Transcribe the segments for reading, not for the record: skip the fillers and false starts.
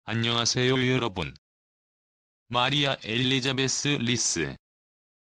안녕하세요 여러분. 마리아 엘리자베스 리스.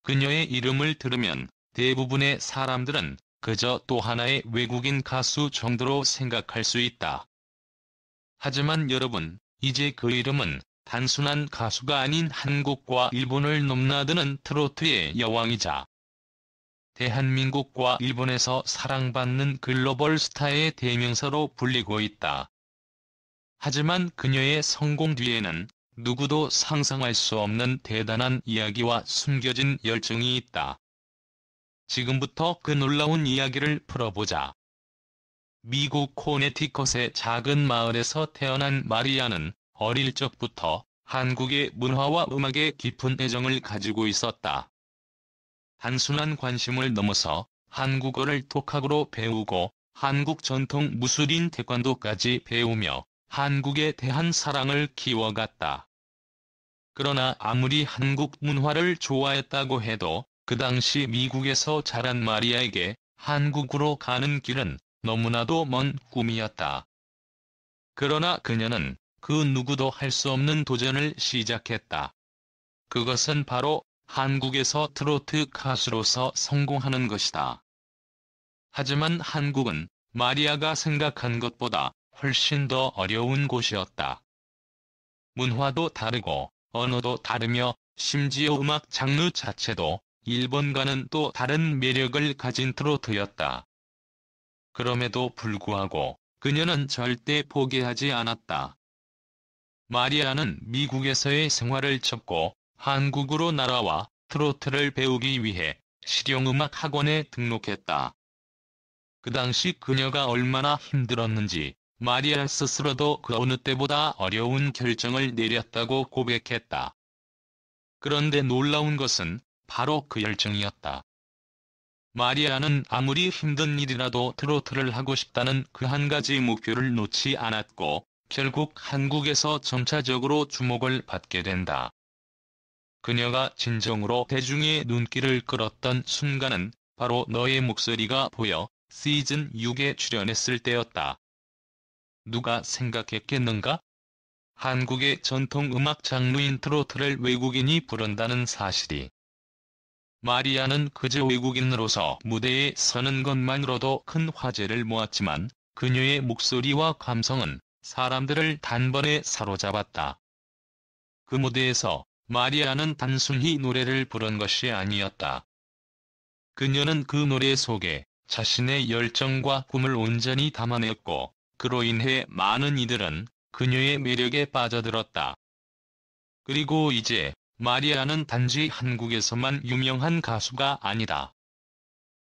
그녀의 이름을 들으면 대부분의 사람들은 그저 또 하나의 외국인 가수 정도로 생각할 수 있다. 하지만 여러분, 이제 그 이름은 단순한 가수가 아닌 한국과 일본을 넘나드는 트로트의 여왕이자 대한민국과 일본에서 사랑받는 글로벌 스타의 대명사로 불리고 있다. 하지만 그녀의 성공 뒤에는 누구도 상상할 수 없는 대단한 이야기와 숨겨진 열정이 있다. 지금부터 그 놀라운 이야기를 풀어보자. 미국 코네티컷의 작은 마을에서 태어난 마리아는 어릴 적부터 한국의 문화와 음악에 깊은 애정을 가지고 있었다. 단순한 관심을 넘어서 한국어를 독학으로 배우고 한국 전통 무술인 태권도까지 배우며 한국에 대한 사랑을 키워갔다. 그러나 아무리 한국 문화를 좋아했다고 해도 그 당시 미국에서 자란 마리아에게 한국으로 가는 길은 너무나도 먼 꿈이었다. 그러나 그녀는 그 누구도 할 수 없는 도전을 시작했다. 그것은 바로 한국에서 트로트 가수로서 성공하는 것이다. 하지만 한국은 마리아가 생각한 것보다 훨씬 더 어려운 곳이었다. 문화도 다르고 언어도 다르며 심지어 음악 장르 자체도 일본과는 또 다른 매력을 가진 트로트였다. 그럼에도 불구하고 그녀는 절대 포기하지 않았다. 마리아는 미국에서의 생활을 접고 한국으로 날아와 트로트를 배우기 위해 실용음악 학원에 등록했다. 그 당시 그녀가 얼마나 힘들었는지 마리아 스스로도 그 어느 때보다 어려운 결정을 내렸다고 고백했다. 그런데 놀라운 것은 바로 그 열정이었다. 마리아는 아무리 힘든 일이라도 트로트를 하고 싶다는 그 한 가지 목표를 놓지 않았고 결국 한국에서 점차적으로 주목을 받게 된다. 그녀가 진정으로 대중의 눈길을 끌었던 순간은 바로 너의 목소리가 보여 시즌 6에 출연했을 때였다. 누가 생각했겠는가? 한국의 전통 음악 장르인 트로트를 외국인이 부른다는 사실이. 마리아는 그저 외국인으로서 무대에 서는 것만으로도 큰 화제를 모았지만 그녀의 목소리와 감성은 사람들을 단번에 사로잡았다. 그 무대에서 마리아는 단순히 노래를 부른 것이 아니었다. 그녀는 그 노래 속에 자신의 열정과 꿈을 온전히 담아냈고 그로 인해 많은 이들은 그녀의 매력에 빠져들었다. 그리고 이제 마리아는 단지 한국에서만 유명한 가수가 아니다.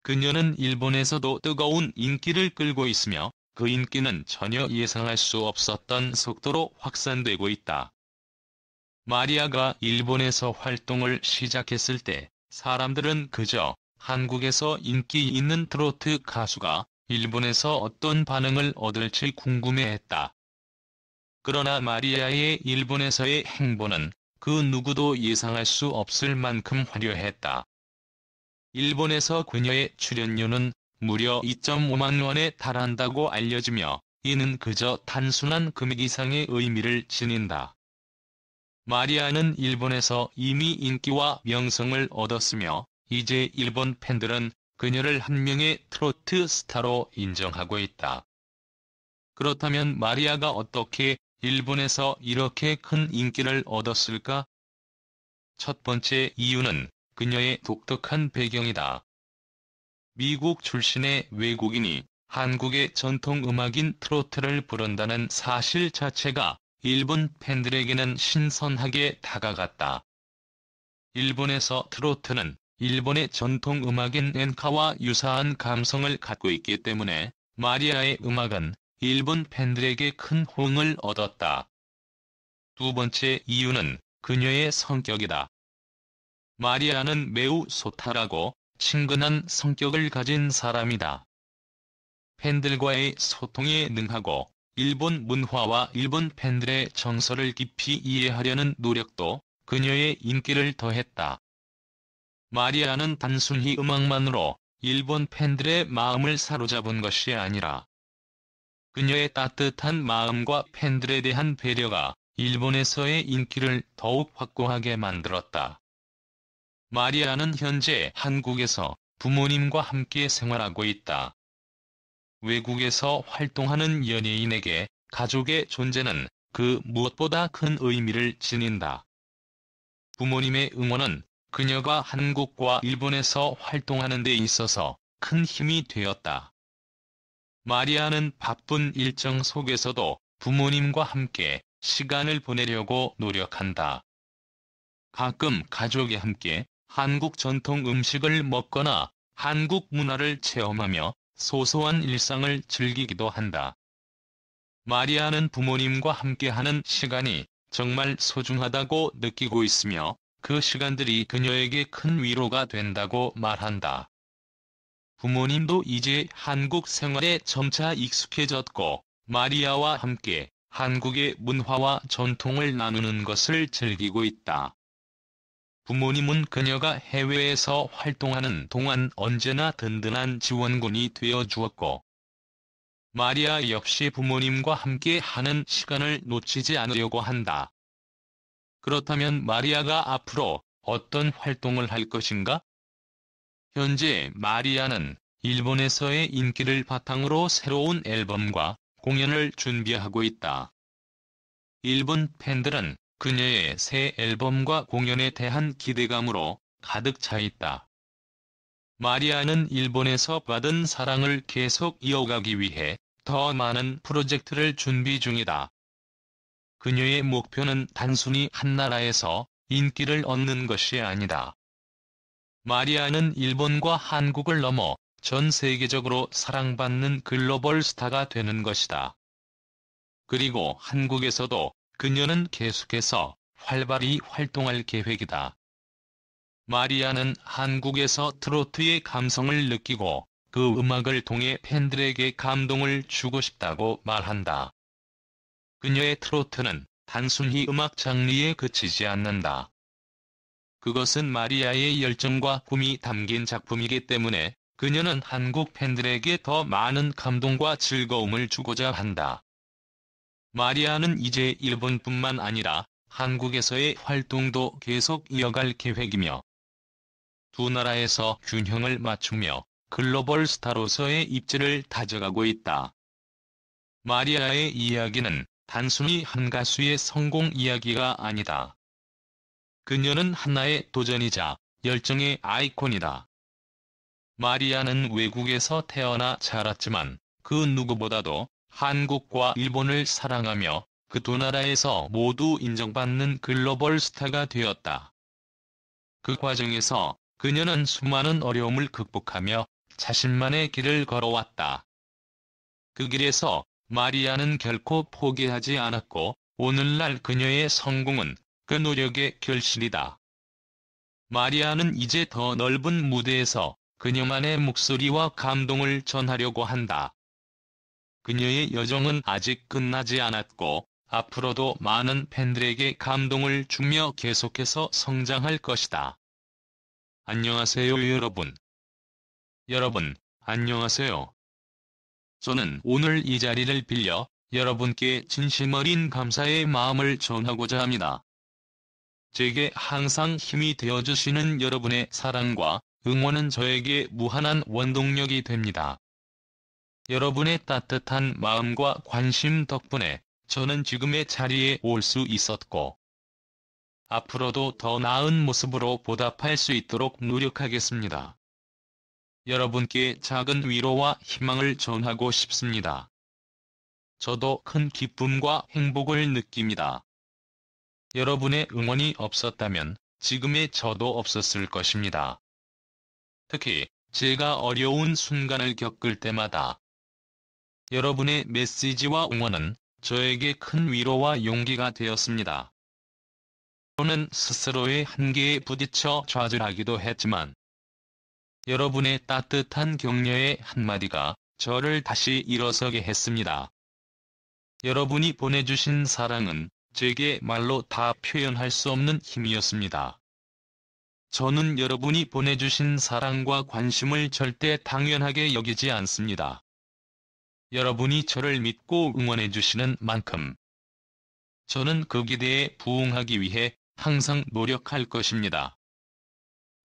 그녀는 일본에서도 뜨거운 인기를 끌고 있으며 그 인기는 전혀 예상할 수 없었던 속도로 확산되고 있다. 마리아가 일본에서 활동을 시작했을 때 사람들은 그저 한국에서 인기 있는 트로트 가수가 일본에서 어떤 반응을 얻을지 궁금해했다. 그러나 마리아의 일본에서의 행보는 그 누구도 예상할 수 없을 만큼 화려했다. 일본에서 그녀의 출연료는 무려 2.5만 원에 달한다고 알려지며 이는 그저 단순한 금액 이상의 의미를 지닌다. 마리아는 일본에서 이미 인기와 명성을 얻었으며 이제 일본 팬들은 그녀를 한 명의 트로트 스타로 인정하고 있다. 그렇다면 마리아가 어떻게 일본에서 이렇게 큰 인기를 얻었을까? 첫 번째 이유는 그녀의 독특한 배경이다. 미국 출신의 외국인이 한국의 전통 음악인 트로트를 부른다는 사실 자체가 일본 팬들에게는 신선하게 다가갔다. 일본에서 트로트는 일본의 전통 음악인 엔카와 유사한 감성을 갖고 있기 때문에 마리아의 음악은 일본 팬들에게 큰 호응을 얻었다. 두 번째 이유는 그녀의 성격이다. 마리아는 매우 소탈하고 친근한 성격을 가진 사람이다. 팬들과의 소통에 능하고 일본 문화와 일본 팬들의 정서를 깊이 이해하려는 노력도 그녀의 인기를 더했다. 마리아는 단순히 음악만으로 일본 팬들의 마음을 사로잡은 것이 아니라 그녀의 따뜻한 마음과 팬들에 대한 배려가 일본에서의 인기를 더욱 확고하게 만들었다. 마리아는 현재 한국에서 부모님과 함께 생활하고 있다. 외국에서 활동하는 연예인에게 가족의 존재는 그 무엇보다 큰 의미를 지닌다. 부모님의 응원은 그녀가 한국과 일본에서 활동하는 데 있어서 큰 힘이 되었다. 마리아는 바쁜 일정 속에서도 부모님과 함께 시간을 보내려고 노력한다. 가끔 가족이 함께 한국 전통 음식을 먹거나 한국 문화를 체험하며 소소한 일상을 즐기기도 한다. 마리아는 부모님과 함께하는 시간이 정말 소중하다고 느끼고 있으며 그 시간들이 그녀에게 큰 위로가 된다고 말한다. 부모님도 이제 한국 생활에 점차 익숙해졌고 마리아와 함께 한국의 문화와 전통을 나누는 것을 즐기고 있다. 부모님은 그녀가 해외에서 활동하는 동안 언제나 든든한 지원군이 되어 주었고 마리아 역시 부모님과 함께 하는 시간을 놓치지 않으려고 한다. 그렇다면 마리아가 앞으로 어떤 활동을 할 것인가? 현재 마리아는 일본에서의 인기를 바탕으로 새로운 앨범과 공연을 준비하고 있다. 일본 팬들은 그녀의 새 앨범과 공연에 대한 기대감으로 가득 차 있다. 마리아는 일본에서 받은 사랑을 계속 이어가기 위해 더 많은 프로젝트를 준비 중이다. 그녀의 목표는 단순히 한 나라에서 인기를 얻는 것이 아니다. 마리아는 일본과 한국을 넘어 전 세계적으로 사랑받는 글로벌 스타가 되는 것이다. 그리고 한국에서도 그녀는 계속해서 활발히 활동할 계획이다. 마리아는 한국에서 트로트의 감성을 느끼고 그 음악을 통해 팬들에게 감동을 주고 싶다고 말한다. 그녀의 트로트는 단순히 음악 장르에 그치지 않는다. 그것은 마리아의 열정과 꿈이 담긴 작품이기 때문에 그녀는 한국 팬들에게 더 많은 감동과 즐거움을 주고자 한다. 마리아는 이제 일본뿐만 아니라 한국에서의 활동도 계속 이어갈 계획이며 두 나라에서 균형을 맞추며 글로벌 스타로서의 입지를 다져가고 있다. 마리아의 이야기는 단순히 한 가수의 성공 이야기가 아니다. 그녀는 하나의 도전이자 열정의 아이콘이다. 마리아는 외국에서 태어나 자랐지만 그 누구보다도 한국과 일본을 사랑하며 그 두 나라에서 모두 인정받는 글로벌 스타가 되었다. 그 과정에서 그녀는 수많은 어려움을 극복하며 자신만의 길을 걸어왔다. 그 길에서 마리아는 결코 포기하지 않았고 오늘날 그녀의 성공은 그 노력의 결실이다. 마리아는 이제 더 넓은 무대에서 그녀만의 목소리와 감동을 전하려고 한다. 그녀의 여정은 아직 끝나지 않았고 앞으로도 많은 팬들에게 감동을 주며 계속해서 성장할 것이다. 안녕하세요 여러분. 여러분, 안녕하세요. 저는 오늘 이 자리를 빌려 여러분께 진심 어린 감사의 마음을 전하고자 합니다. 제게 항상 힘이 되어주시는 여러분의 사랑과 응원은 저에게 무한한 원동력이 됩니다. 여러분의 따뜻한 마음과 관심 덕분에 저는 지금의 자리에 올 수 있었고 앞으로도 더 나은 모습으로 보답할 수 있도록 노력하겠습니다. 여러분께 작은 위로와 희망을 전하고 싶습니다. 저도 큰 기쁨과 행복을 느낍니다. 여러분의 응원이 없었다면 지금의 저도 없었을 것입니다. 특히 제가 어려운 순간을 겪을 때마다 여러분의 메시지와 응원은 저에게 큰 위로와 용기가 되었습니다. 저는 스스로의 한계에 부딪혀 좌절하기도 했지만 여러분의 따뜻한 격려의 한마디가 저를 다시 일어서게 했습니다. 여러분이 보내주신 사랑은 제게 말로 다 표현할 수 없는 힘이었습니다. 저는 여러분이 보내주신 사랑과 관심을 절대 당연하게 여기지 않습니다. 여러분이 저를 믿고 응원해주시는 만큼 저는 그 기대에 부응하기 위해 항상 노력할 것입니다.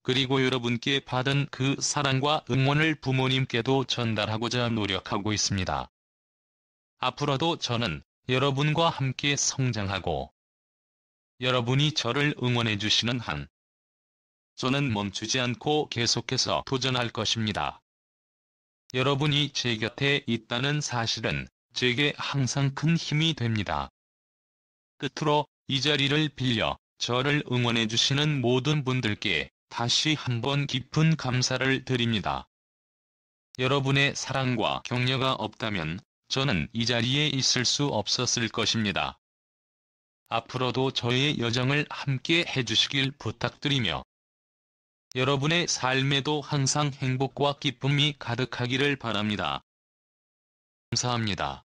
그리고 여러분께 받은 그 사랑과 응원을 부모님께도 전달하고자 노력하고 있습니다. 앞으로도 저는 여러분과 함께 성장하고 여러분이 저를 응원해 주시는 한 저는 멈추지 않고 계속해서 도전할 것입니다. 여러분이 제 곁에 있다는 사실은 제게 항상 큰 힘이 됩니다. 끝으로 이 자리를 빌려 저를 응원해 주시는 모든 분들께 다시 한번 깊은 감사를 드립니다. 여러분의 사랑과 격려가 없다면 저는 이 자리에 있을 수 없었을 것입니다. 앞으로도 저의 여정을 함께 해주시길 부탁드리며 여러분의 삶에도 항상 행복과 기쁨이 가득하기를 바랍니다. 감사합니다.